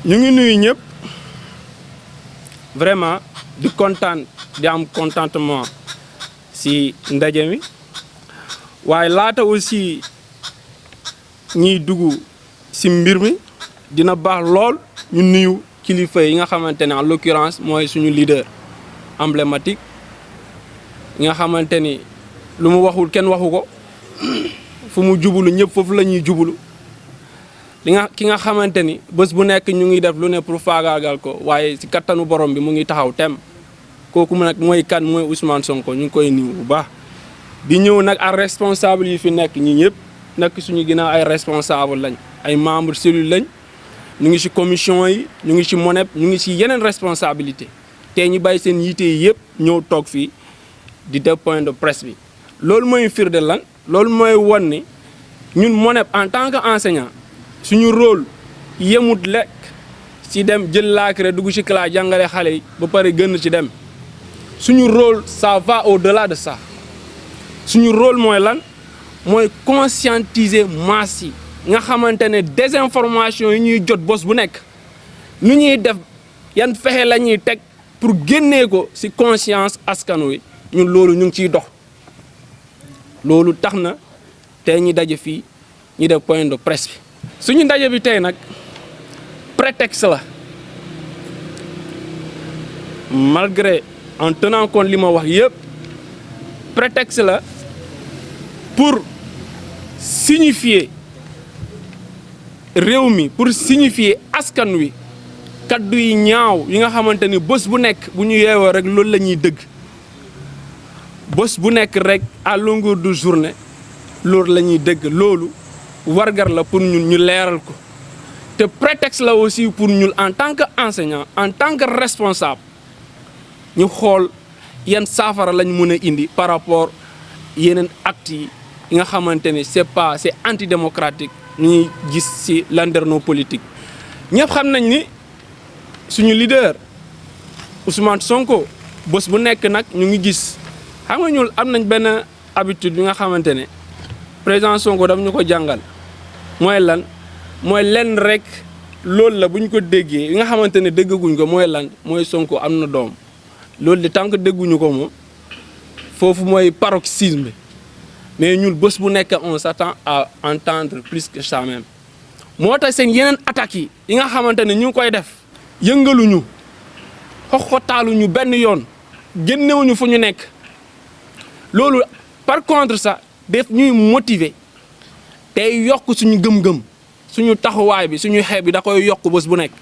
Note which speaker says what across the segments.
Speaker 1: ñu ngi nuyu ñëpp vraiment di kontaan di am contentement si ndaje mi waaye laata aussi ñiy dugg si mbir mi dina baax lool ñu nuyu kilifa yi nga xamante ne en l'occurrence mooy suñu leader emblématique yi nga xamante ni lu mu waxul kenn waxu ko fu mu jubulu ñëpp foofu la ñuy jubulu ki nga xamante ni bés bu nekk ñu ngi def lu ne pour faagaagal ko waaye si kattanu borom bi mu ngi taxaw tem kooku nag mooy kan mooy Ousmane Sonko ñu ngi koy nuyu bu baax di ñëw nag ak responsable yi fi nekk ñi ñëpp nekk suñu ginnaaw ay responsable lañ ay membre cellule lañ ñu ngi ci commission yi ñu ngi ci MONEP ñu ngi ci yeneen responsabilité te ñu bàyyi seen yiite yi yëpp ñëw toog fii di def point de presse bi loolu mooy firnde lan loolu mooy won ni ñun MONEP en tant que enseignant suñu rôle yemut lekk ci dem jël laakare dugg ci classe jàngale xale yi ba pare gën ci dem suñu rôle ça va au-delà de ça suñu rôle mooy lan mooy conscientiser masse yi nga xamante ne désinformation yi ñuy jot bos bu nekk nu ñuy def yan fexe la ñuy teg pour génnee ko ci conscience askan wi ñun loolu ñu ngi ciy dox loolu tax na tey ñi daje fii ñi def point de presse bi suñu ndaje bi tey nag prétexte la malgré en tenant compte li ma wax yëpp prétexte la pour signifier réew mi pour signifier askan wi kaddu yi ñaaw yi nga xamante ni bés bu nekk bu ñu yeewoo rek loolu la ñuy dëgg bés bu nekk rek à longueur de journée loolu la ñuy dëgg loolu wargar la pour ñun ñu leeral ko te prétexte la aussi pour ñun en tant que enseignant en tant que responsable ñu xool yan saafara lañ mën a indi par rapport yeneen actes yi nga xamante ni c'est antidémocratique ñuy gis ci landerneau politique ñëpp xam nañ ni suñu leader Ousmane Sonko bés bu nekk nag ñu ngi gis xam nga ñun am nañ benn habitude bi nga xamante ne président Sonko daf ñu ko jàngal mooy lan mooy lenn rek loolu la bu ñu ko déggee yi nga xamante ne déggaguñ ko mooy lan mooy Sonko am na doom loolu de tant que dégguñu ko moom foofu mooy paroxysme bi mais ñun bés bu nekk on s'attend à entendre plus que ça même moo tax seen yeneen attaques yi nga xamante ne ñu ngi koy def yëngaluñu xoxotaaluñu benn yoon génnewuñu fu ñu nekk loolu par contre ça def ñuy motiver tey yokk suñu gëm-gëm suñu taxawaay bi suñu xeeb bi da koy yokk bés bu nekk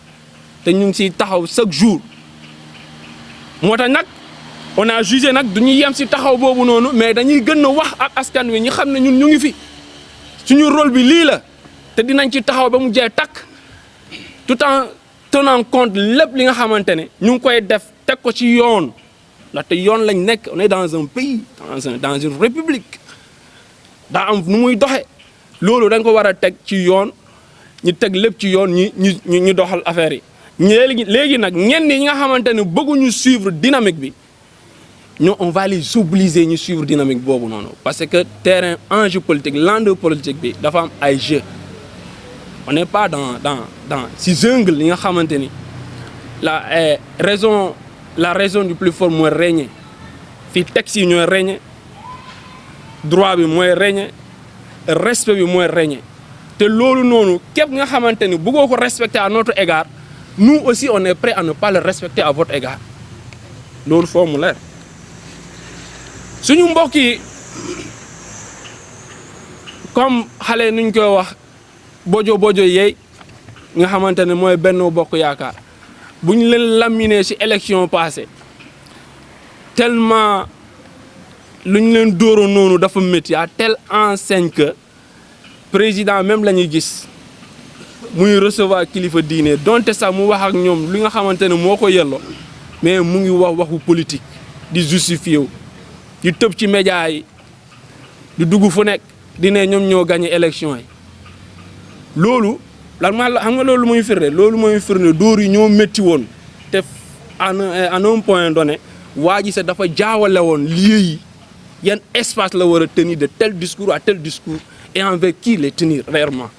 Speaker 1: te ñu ngi siy taxaw chaque jour moo tax nag on a jugé nag du ñu yem si taxaw boobu noonu mais dañuy gën a wax ak askan wi ñu xam ne ñun ñu ngi fi suñu rôle bi lii la te dinañ ci taxaw ba mu jeex takk tout en tenant compte lépp li nga xamante ne ñu ngi koy def teg ko ci yoon ndaxte yoon lañ nekk on est dans un pays dans une république daa am nu muy doxe loolu dañ ko war a teg ci yoon ñu teg lépp ci yoon ñu doxal affaire yi léegi nag ñenn ñi nga xamante ne bëgguñu suivre dynamique bi ñoo on va les obliger ñu suivre dynamique boobu noonu parce que terrain enjeu politique l'enjeu politique bi dafa am ay jeu on n'est pas dans si jungle li nga xamante ni la raison du plus fort mooy régner fii texte yi ñooy régner droit bi mooy régner respect bi mooy régner te loolu noonu képp nga xamante ni bëggoo ko respecter à notre égard nous aussi on est prêt à ne pas le respecter à votre égard loolu foo mu leer suñu mbokk yi comme xale nuñ koy wax bojo yeey nga xamante ne mooy Benno Bokk Yaakaar bu ñu leen laminé ci élection passée tellement lu ñu leen dóoroon noonu dafa métti à telle enseigne que président même la ñuy gis muy recevoir kilifa diine donte sax mu wax ak ñoom li nga xamante ne moo ko yelloo mais mu ngi wax waxu politique di justifié wu di tëb ci média yi di dugg fu nekk di ne ñoom ñoo gagné élection yi loolu lan maa xam nga loolu muy firnde loolu mooy firnde dóor yi ñoo métti woon te à un point donné waa ji sax dafa jaawale woon lieu yi yan espace la war a tenir de tel discours à tel discours et envers qui les tenir réellement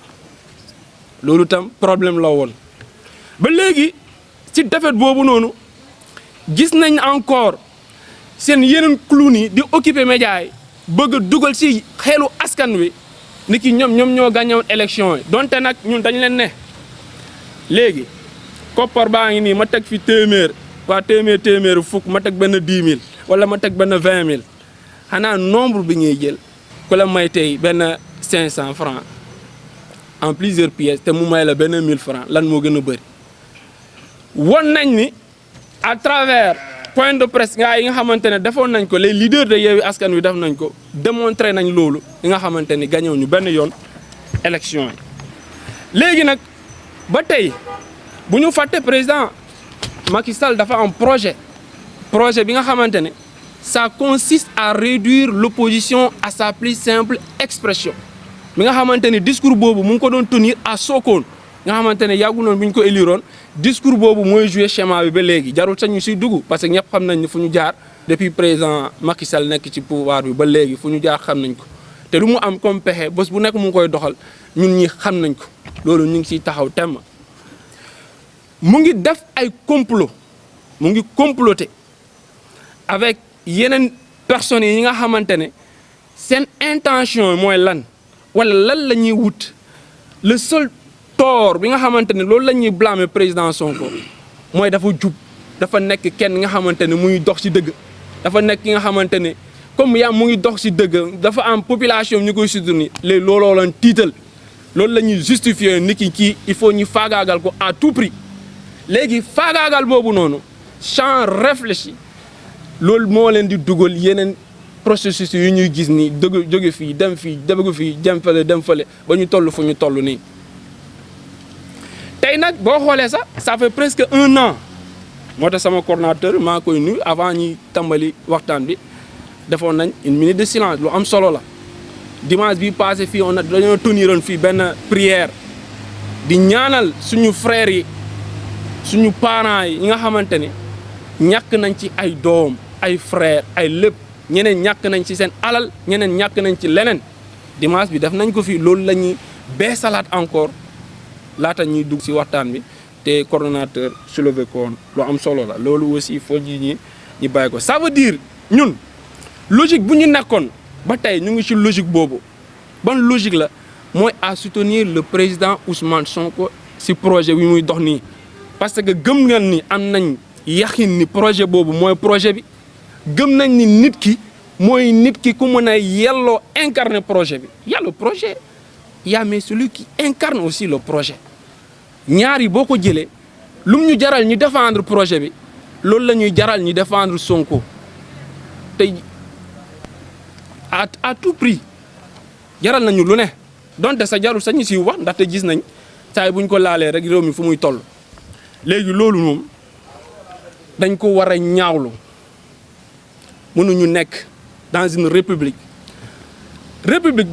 Speaker 1: loolu tam problème la woon ba léegi ci défaite boobu noonu gis nañ encore seen yeneen clown yi di occuper média yi bëgg a dugal ci xelu askan wi ni ki ñoom ñoo gagné woon élection yi donte nag ñun dañ leen ne léegi koppar baa ngi nii ma teg fi téeméer waa téeméer fukk ma teg benn 10 000 wala ma teg benn 20 000 xanaa nombre bi ñuy jël ku la may tey benn 500 francs en plusieurs pièces te mu may la benn 1000 francs lan moo gën a bëri. won nañ ni à travers point de presse nga yi nga xamante ne defoon nañ ko les leaders de Yewwi Askan Wi def nañ ko démontré nañ loolu li nga xamante ni gagné ñu benn yoon élection yi. léegi nag ba tey bu ñu fàtte président Macky Sall dafa am projet bi nga xamante ne ça consiste à réduire l'opposition à sa plus simple expression bi nga xamante ni discours boobu mu ngi ko doon tenir à Sokone nga xamante ne yàggu noonu bu ñu ko éliroon discours boobu mooy jouer schéma bi ba léegi jarul sax ñu siy dugg parce que ñëpp xam nañ ni fu ñu jaar depuis président Macky Sall nekk ci pouvoir bi ba léegi fu ñu jaar xam nañ ko te lu mu am comme pexe bés bu nekk mu ngi koy doxal ñun ñi xam nañ ko loolu ñu ngi siy taxaw temm mu ngi def ay complot mu ngi comploter avec yeneen personnes yi nga xamante ne seen intention mooy lan wala lan la ñuy wut le seul tort bi nga xamante ne loolu la ñuy blâmer président Sonko mooy dafa jub dafa nekk kenn nga xamante ne muy dox ci dëgg dafa nekk ki nga xamante ne comme yaa mu ngi dox ci dëgg dafa am population ñu koy soutenir léegi looloo leen tiital loolu la ñuy justifier ni ki kii il faut ñu faagaagal ko à tout prix léegi faagaagal boobu noonu sans réfléchir loolu moo leen di dugal yeneen processus yu ñuy gis nii jóge fii dem fii dem fële ba ñu toll fu ñu toll nii. tey nag boo xoolee sax ça fait presque 1 an moo tax sama coordonnateur maa koy nuyu avant ñuy tàmbali waxtaan bi defoon nañ 1 minute de silence lu am solo la dimanche bi passé fii dañoo toniroon fii benn prière di ñaanal suñu frères yi suñu parents yi nga xamante ne ñàkk nañ ci ay doom ay frères ay lépp ñeneen ñàkk nañ ci seen alal ñeneen ñàkk nañ ci leneen dimanche bi def nañ ko fii loolu la ñuy beesalaat encore laata ñuy dugg ci waxtaan bi te coordonnateur soulevé ko woon lu am solo la loolu aussi faut ñi bàyyi ko ça veut dire ñun logique bu ñu nekkoon ba tey ñu ngi ci logique boobu ban logique la mooy à soutenir le président Ousmane Sonko ci projet bi muy dox nii parce que gëm ngeen ni am nañ yaxin ni projet boobu mooy projet bi gëm nañ ni nit ki mooy nit ki ku mën a yelloo incarner projet bi y a le projet y a mais celui qui incarne aussi le projet ñaar yi boo ko jëlee lum ñu jaral ñu défendre projet bi loolu la ñuy jaral ñu défendre Sonko te à tout prix jaral nañu lu ne donte sa jarul sax ñu siy wax ndaxte gis nañ saa yi bu ñu ko laalee rek réew mi fu muy toll léegi loolu moom dañ ko war a ñaawlu mënuñu nekk dans une république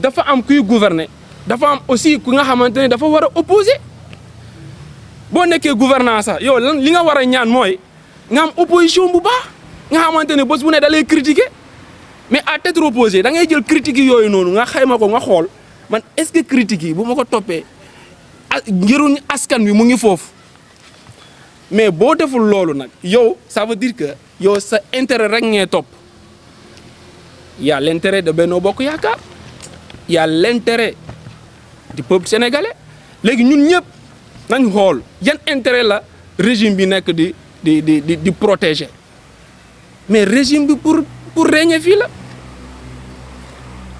Speaker 1: dafa am kuy gouverner dafa am aussi ku nga xamante ne dafa war a opposer boo nekkee gouvernance sax yow lan li nga war a ñaan mooy nga am opposition bu baax nga xamante ne bés bu ne da lay critiquer mais à tête reposée da ngay jël critiques yooyu noonu nga xayma ko nga xool man est-ce que critiques yi bu ma ko toppee njëriñ askan wi mu ngi foofu mais boo deful loolu nag yow ça veut dire que yow sa intérêt rek ngay topp y a l'intérêt de Benno Bokk Yaakaar y a l'intérêt du peuple sénégalais léegi ñun ñëpp nañ xool yan intérêt la régime bi nekk di protéger mais régime bi pour régner fii la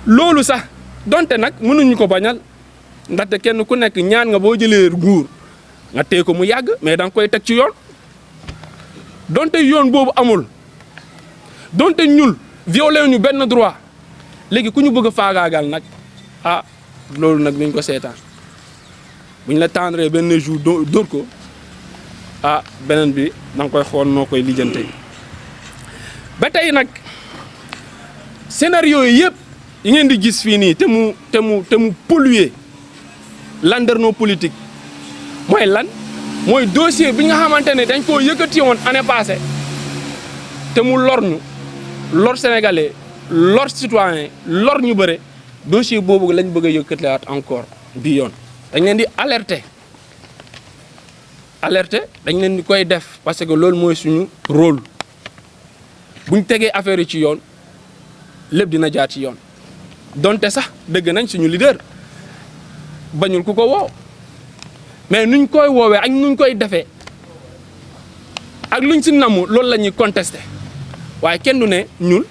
Speaker 1: loolu sax donte nag mënuñu ko bañal ndaxte kenn ku nekk ñaan nga boo jëlee nguur nga téye ko mu yàgg mais da nga koy teg ci yoon donte yoon boobu amul donte ñun violé ñu benn droit léegi ku ñu bëgg a faagaagal nag ah loolu nag duñ ko seetaan bu ñu la tendre benn jour dóor ko ah beneen bi da nga koy xool noo koy lijjante ba tey nag scénario yi yëpp yi ngeen di gis fii nii te mu polluer landerneau politique mooy lan mooy dossier bi nga xamante ne dañ koo yëkkati woon année passée te mu lor sénégalais lor citoyen lor ñu bëre dossier boobu lañ bëgg a yëkkatiwaat encore bi yoon dañ leen di alerter alerter dañ leen di koy def parce que loolu mooy suñu rôle buñ tegee affaire yi ci yoon lépp dina jaar ci yoon donte sax dëgg nañ suñu leader bañul ku ko woo mais nuñ koy woowee ak nuñ koy defee ak luñ si namu loolu la ñuy contester waaye kenn du ne ñun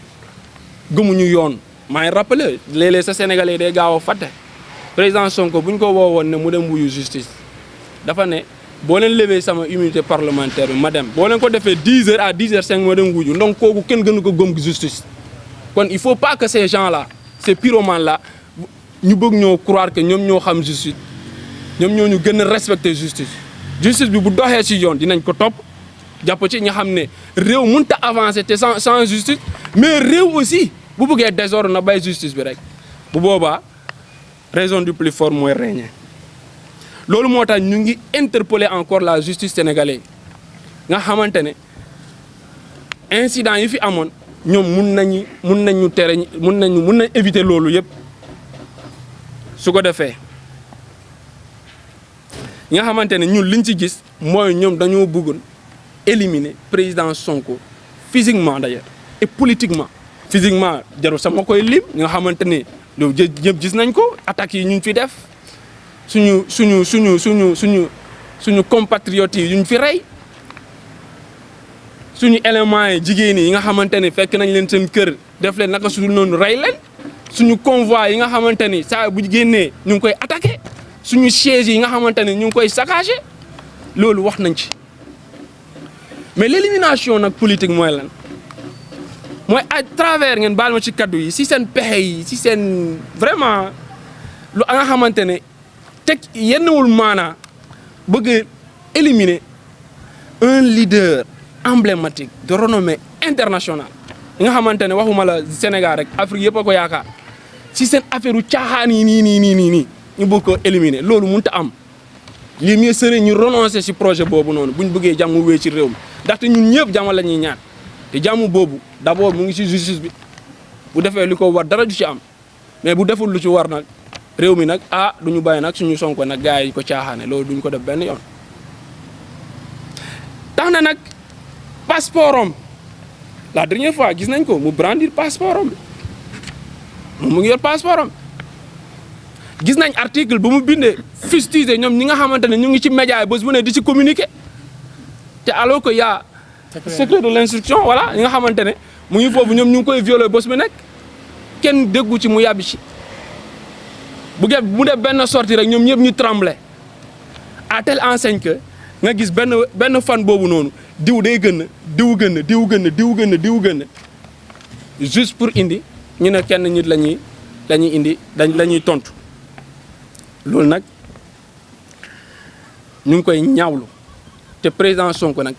Speaker 1: gëmuñu yoon maa ngi rappelé léeg-léeg sa sénégalais day gaaw a fàtte président Sonko buñ ko woowoon ne mu dem wuyu justice dafa ne boo leen lever sama immunité parlementaire bi ma dem boo leen ko defee 10h à 10h05 ma dem wuyu donc kooku kenn gënu ko gëm justice kon il faut pas que ces gens là ces pyromanes là ñu bëgg ñoo croire que ñoom ñoo xam justice ñoom ñoo ñu gën a respecter justice justice bi bu doxee ci yoon dinañ ko topp jàpp ci ña xam ne réew mënut a avancer te sans justice mais réew aussi bu bëggee désordre na bay justice bi rek bu boobaa raison du plus fort mooy régner loolu moo tax ñu ngi interpeller encore la justice sénégalaise nga xamante ne incident yi fi amoon ñoom mun nañu tere mun nañ éviter loolu yëpp su ko defee nga xamante ne ñun liñ ci gis mooy ñoom dañoo bëggoon éliminer président Sonko physiquement d'ailleurs et politiquement. physiquement jarul sama koy lim nga xamante ne loolu ñëpp gis nañ ko attaques yi ñu fi def suñu compatriotes yi ñu fi rey suñu éléments yi jigéen yi nga xamante ne fekk nañ leen seen kër def leen naka suñu noonu rey leen suñu convoi yi nga xamante ni saa bu génnee ñu ngi koy attaqué suñu sièges yi nga xamante ne ñu ngi koy saccagé loolu wax nañ ci mais l'élimination nag politique mooy lan mooy à travers ngeen baal ma ci kaddu yi si seen pexe yi si seen vraiment lu nga xamante ne teg yennwul maanaa bëgg éliminer un leader emblématique de renommée internationale nga xamante ne waxuma la Sénégal rek Afrique yëpp a ko yaakaar si seen affaire u caaxaan yi nii ñu bëgg ko éliminer loolu mënut a am li mieux serait ñu renoncer si projet boobu noonu buñ bëggee jàmm wéy ci réew mi ndaxte ñun ñëpp jàmm la ñuy ñaan te jàmm boobu d'abord mu ngi ci justice bi bu defee li ko war dara du ci am mais bu deful lu ci war nag réew mi nag du ñu bàyyi nag suñu Sonko nag gars yi ko caaxaane loolu duñ ko def benn yoon. tax na nag passeport am la dernière fois gis nañ ko mu brandir passeport am mu ngi yor passeport am gis nañ article bu mu bindee fustiger ñoom ñi nga xamante ne ñu ngi ci média yi bés bu ne di ci communiquer te alors que y a secret de l'instruction voilà ñi nga xamante ne mu ngi foofu ñoom ñu ngi koy violer bés bu nekk kenn déggu ci mu yàbbi ci bu def benn sortie rek ñoom ñëpp ñu trembler à telle enseigne que nga gis benn fan boobu noonu diw day gën juste pour indi ñu ne kenn nit la ñuy indi la ñuy tontu loolu nag ñu ngi koy ñaawlu te président Sonko nag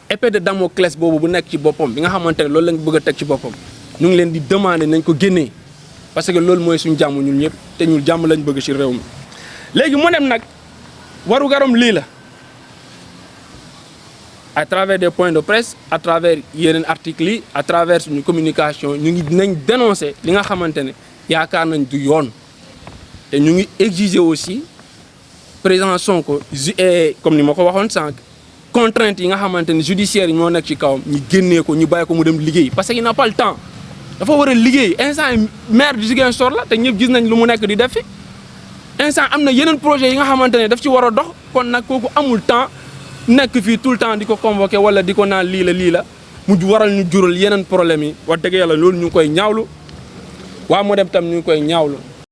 Speaker 1: épée de Damoclès boobu bu nekk ci boppam bi nga xamante ne loolu lañ bëgg a teg ci boppam ñu ngi leen di demander nañ ko génnee parce que loolu mooy suñu jàmm ñun ñëpp te ñun jàmm lañ bëgg ci réew mi. léegi mu dem nag waru garam lii la à travers des points de presse à travers yeneen articles yi à travers suñu communication ñu ngi nañ dénoncer li nga xamante ne yaakaar nañ du yoon te ñu ngi exiger aussi président Sonko comme ni ma ko waxoon sànq. contraintes yi nga xamante ne judiciaire yi ñoo nekk ci kawam ñu génnee ko ñu bàyyi ko mu dem liggéey parce que il n'a pas le temps dafa war a liggéey instant maire du Ziguinchor la te ñëpp gis nañ lu mu nekk di def fi instant am na yeneen projet yi nga xamante ne daf ci war a dox kon nag kooku amul temps nekk fii tout le temps di ko convoqué wala di ko naan lii la mu waral ñu jural yeneen problème yi wax dëgg yàlla loolu ñu ngi koy ñaawlu waa mu dem tam ñu ngi koy ñaawlu